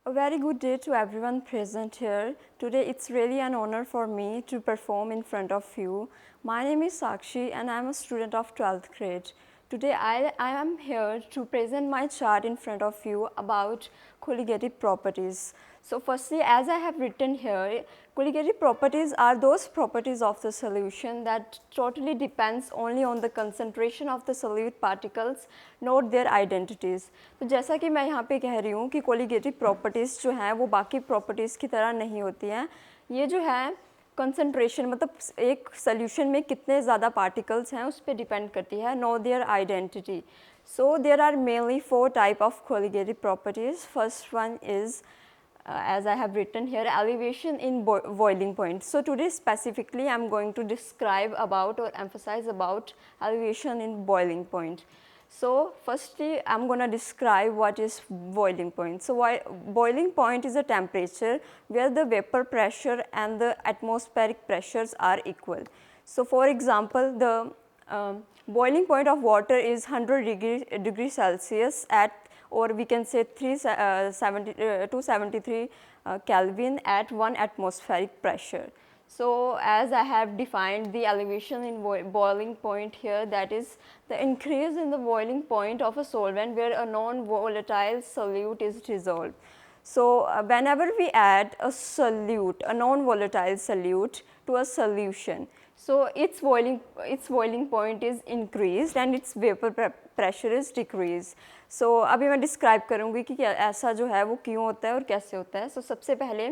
A very good day to everyone present here. Today it's really an honor for me to perform in front of you. My name is Sakshi and I am a student of 12th grade. Today I am here to present my chart in front of you about colligative properties. So firstly, as I have written here, colligative properties are those properties of the solution that totally depends only on the concentration of the solute particles, not their identities. तो जैसा कि मैं यहाँ पे कह रही हूँ कि colligative properties जो हैं वो बाकी properties की तरह नहीं होती हैं. ये जो है कंसनट्रेशन मतलब एक सोल्यूशन में कितने ज़्यादा पार्टिकल्स हैं उस पर डिपेंड करती है, no there identity. So there are mainly 4 type of colligative properties. First one is as I have written here, elevation in boiling point. So today specifically I am going to describe about or emphasize about elevation in boiling point. So firstly I am going to describe what is boiling point. So boiling point is a temperature where the vapor pressure and the atmospheric pressures are equal. So for example, the boiling point of water is 100 degrees Celsius at, or we can say 273 Kelvin at 1 atmospheric pressure. So as I have defined the elevation in boiling point here, that is the increase in the boiling point of a solvent where a non-volatile solute is dissolved. So whenever we add a solute, a non-volatile solute to a solution, so its boiling point is increased and its vapor pressure is decreased. So अभी मैं describe करूँगी कि ऐसा जो है वो क्यों होता है और कैसे होता है. So सबसे पहले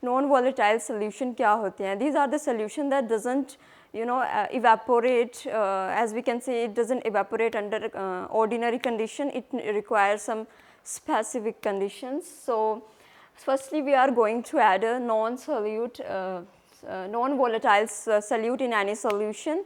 नॉन वॉलेटाइल सोल्यूशन क्या होते हैं. These are the solution that doesn't evaporate, as we can say, it doesn't evaporate under ordinary condition. It requires some specific conditions. So firstly we are going to add a non-solute non-volatile solute in any solution.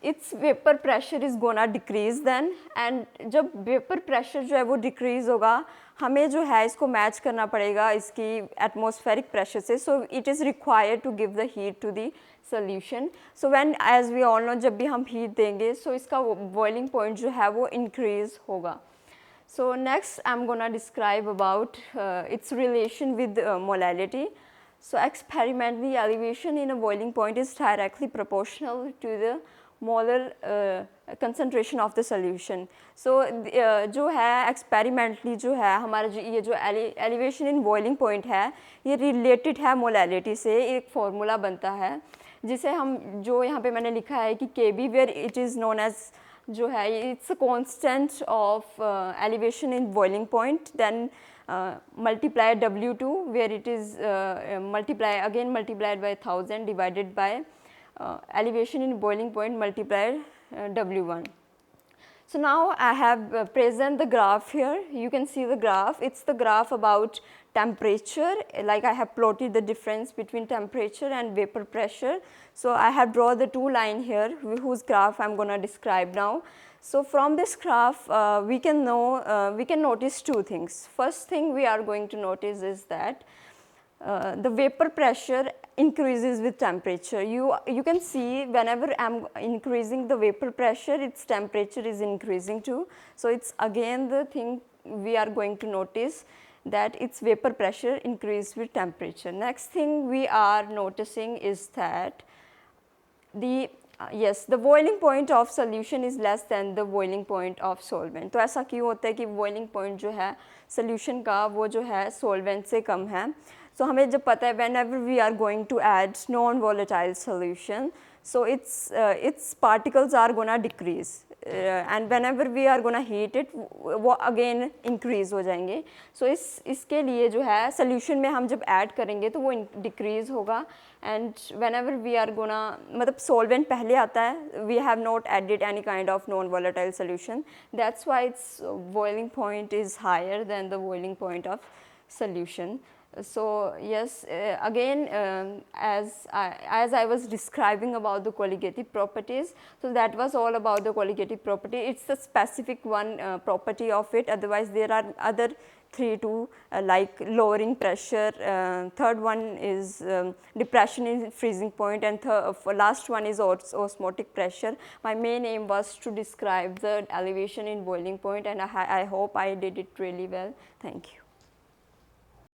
Its vapor pressure is gonna decrease then, and जब vapor pressure जो है वो decrease होगा, हमें जो है इसको match करना पड़ेगा इसकी atmospheric pressure से. So it is required to give the heat to the solution. So when, as we all know, जब भी हम heat देंगे, so इसका boiling point जो है वो increase होगा. So next I am gonna describe about its relation with molality. So experimentally, elevation in a boiling point is directly proportional to the molar concentration of the solution. So जो है experimentally जो है हमारा ये जो elevation in boiling point है ये related है molality से. एक formula बनता है जिसे हम जो यहाँ पे मैंने लिखा है कि Kb where it is known as जो है it's a constant of elevation in boiling point, then multiply W2 where it is multiplied by 1000 divided by elevation in boiling point multiplied W1. So now I have present the graph here. You can see the graph. It's the graph about temperature, like I have plotted the difference between temperature and vapor pressure. So I have drawn the two line here whose graph I am going to describe now. So from this graph we can notice two things. First thing we are going to notice is that the vapor pressure increases with temperature. You can see whenever I am increasing the vapor pressure, its temperature is increasing too. So it's again the thing we are going to notice, that its vapor pressure increase with temperature. Next thing we are noticing is that the boiling point of solution is less than the boiling point of solvent. तो ऐसा क्यों होता है कि boiling point जो है solution का वो जो है solvent से कम है. So हमें जब पता है whenever we are going to add non-volatile solution, so its particles are gonna decrease. And whenever we are gonna heat it, वो again increase हो जाएंगे. So इसके लिए जो है solution में हम जब add करेंगे तो वो decrease होगा. And whenever we are gonna, मतलब solvent पहले आता है, we have not added any kind of non-volatile solution. That's why its boiling point is higher than the boiling point of solution. So yes, again as I was describing about the colligative properties, so that was all about the colligative property. It's the specific one property of it. Otherwise there are other 3 too, like lowering pressure, third one is depression in freezing point, and last one is osmotic pressure. My main aim was to describe the elevation in boiling point, and I hope I did it really well. Thank you.